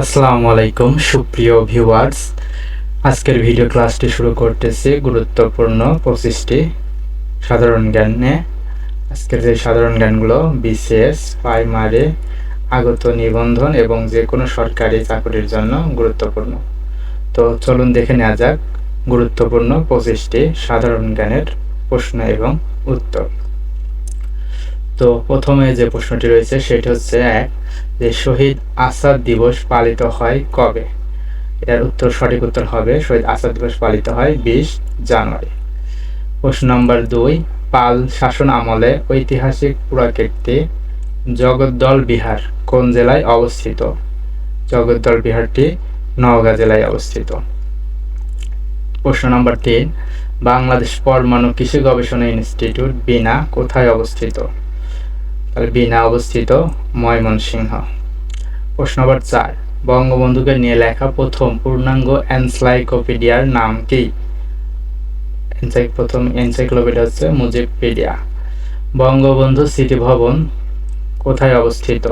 আসসালামু আলাইকুম সুপ্রিয় ভিউয়ার্স, আজকের ভিডিও ক্লাসটি শুরু করতেছি গুরুত্বপূর্ণ 25টি সাধারণ জ্ঞান নিয়ে। আজকের যে সাধারণ জ্ঞানগুলো বিসিএস, প্রাইমারি, আগত নিবন্ধন এবং যে কোনো সরকারি চাকরির জন্য গুরুত্বপূর্ণ। তো চলুন দেখে নেওয়া যাক গুরুত্বপূর্ণ 25টি সাধারণ জ্ঞানের প্রশ্ন এবং উত্তর। তো প্রথমে যে প্রশ্নটি রয়েছে সেটি হচ্ছে যে শহীদ আসাদ দিবস পালিত হয় কবে? এর সঠিক উত্তর হবে শহীদ আসাদ দিবস পালিত হয় 20 জানুয়ারি। প্রশ্ন নম্বর 2, পাল শাসন আমলে ঐতিহাসিক পুরাকীর্তি জগদ্দল বিহার কোন জেলায় অবস্থিত? জগদ্দল বিহারটি নওগাঁ জেলায় অবস্থিত। প্রশ্ন নম্বর 3, বাংলাদেশ পরমাণু কৃষি গবেষণা ইনস্টিটিউট বিনা কোথায় অবস্থিত? তাহলে বিনা অবস্থিত ময়মনসিংহ। প্রশ্ন নম্বর 4, বঙ্গবন্ধুকে নিয়ে লেখা প্রথম পূর্ণাঙ্গ এনসাইক্লোপিডিয়ার নাম কি? প্রথম এনসাইক্লোপিডিয়া হচ্ছে মুজিবপিডিয়া। বঙ্গবন্ধু স্মৃতি ভবন কোথায় অবস্থিত?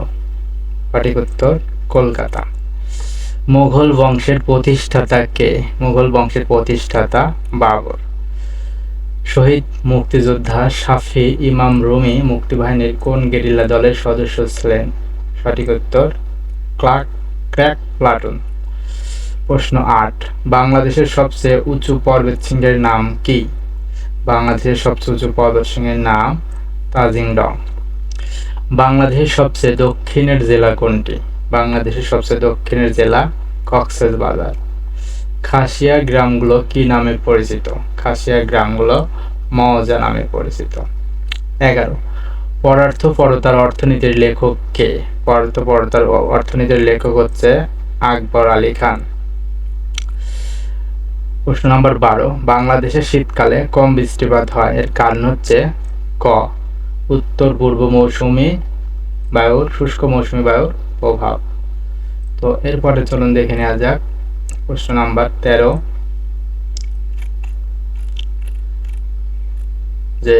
সঠিক উত্তর কলকাতা। মুঘল বংশের প্রতিষ্ঠাতা কে? মুঘল বংশের প্রতিষ্ঠাতা বাবর। শহীদ মুক্তিযোদ্ধা শাফি ইমাম রুমি মুক্তিবাহিনীর কোন গেরিলা দলের সদস্য ছিলেন? সঠিক উত্তর ক্র্যাক প্লাটুন। প্রশ্ন 8, বাংলাদেশের সবচেয়ে উঁচু পর্বতশৃঙ্গের নাম কি? বাংলাদেশের সবচেয়ে উঁচু পর্বতশৃঙ্গের নাম তাজিং ডং। বাংলাদেশের সবচেয়ে দক্ষিণের জেলা কোনটি? বাংলাদেশের সবচেয়ে দক্ষিণের জেলা কক্সবাজার। খাসিয়া গ্রামগুলো কি নামে পরিচিত? খাসিয়া গ্রামগুলো মৌজা নামে পরিচিত। 11, পদার্থপরতার অর্থনীতির লেখক কে? পদার্থপরতার অর্থনীতির লেখক হচ্ছে আকবর আলী খান। প্রশ্ন নম্বর 12, বাংলাদেশে শীতকালে কম বৃষ্টিপাত হয় এর কারণ হচ্ছে ক, উত্তর পূর্ব মৌসুমী বায়ুর শুষ্ক মৌসুমী বায়ুর প্রভাব। তো এরপরে চলুন দেখে নেওয়া যাক প্রশ্ন নাম্বার 13, যে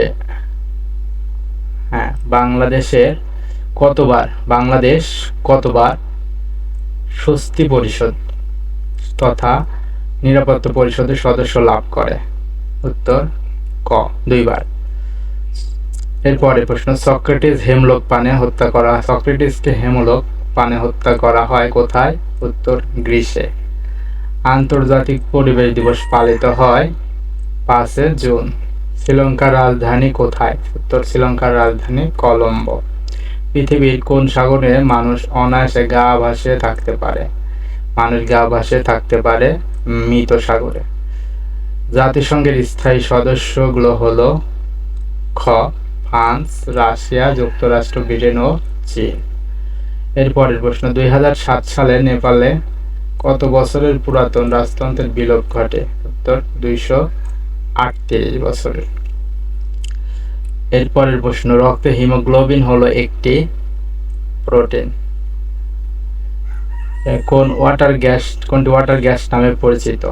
বাংলাদেশ কতবার স্বস্তি পরিষদ তথা নিরাপত্তা পরিষদের সদস্য লাভ করে? উত্তর ক, 2 বার। এরপরে প্রশ্ন, সক্রেটিসকে হেমলোক পানে হত্যা করা হয় কোথায়? উত্তর গ্রীসে। আন্তর্জাতিক পরিবেশ দিবস পালিত হয় 5 জুন। শ্রীলঙ্কার রাজধানী কোথায়? উত্তর শ্রীলঙ্কার রাজধানী কলম্বো। পৃথিবীর কোন সাগরে মানুষ অনায়াসে গা ভাসিয়ে থাকতে পারে? মানুষ গা ভাসিয়ে থাকতে পারে মৃত সাগরে। জাতিসংঘের স্থায়ী সদস্যগুলো হলো খ, ফ্রান্স, রাশিয়া, যুক্তরাষ্ট্র, ব্রিটেন ও চীন। এরপরের প্রশ্ন, 2007 সালে নেপালে কত বছরের পুরাতন রাজতন্ত্রের বিলোপ ঘটে? উত্তর 238 বছরের। এরপরের প্রশ্ন, রক্তে হিমোগ্লোবিন হলো একটি প্রোটিন। কোনটি ওয়াটার গ্যাস নামে পরিচিত?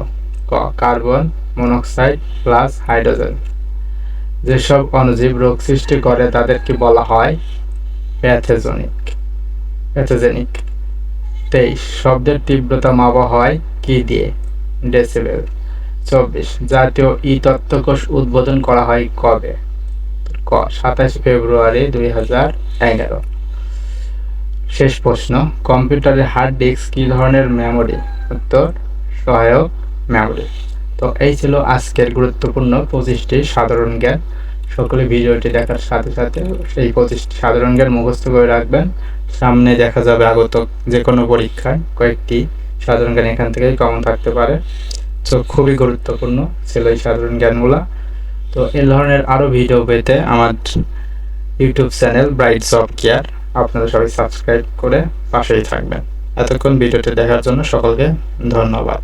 ক, কার্বন মনোক্সাইড প্লাস হাইড্রোজেন। যেসব অণুজীব রোগ সৃষ্টি করে তাদেরকে বলা হয় প্যাথোজেনিক। 23, শব্দের তীব্রতা মাপা হয় কি দিয়ে? ডেসিবেল। 24, জাতীয় তথ্য কোষ উদ্বোধন করা হয় কবে? ক, 27 ফেব্রুয়ারি 2011। শেষ প্রশ্ন, কম্পিউটারের হার্ড ডিস্ক কি ধরনের মেমোরি? উত্তর সহায়ক মেমোরি। তো এই ছিল আজকের গুরুত্বপূর্ণ 25টি সাধারণ জ্ঞান। সকলে ভিডিওটি দেখার সাথে সাথে সেই 25টি সাধারণ জ্ঞান মুখস্থ করে রাখবেন। সামনে দেখা যাবে আগত যে কোনো পরীক্ষায় কয়েকটি সাধারণ জ্ঞান এখান থেকে কমন থাকতে পারে। তো খুবই গুরুত্বপূর্ণ ছিল এই সাধারণ জ্ঞানগুলা। তো এই ধরনের আরও ভিডিও পেতে আমার YouTube channel bright job care আপনারা সবাই সাবস্ক্রাইব করে পাশেই থাকবেন। এতক্ষণ ভিডিওটি দেখার জন্য সকলকে ধন্যবাদ।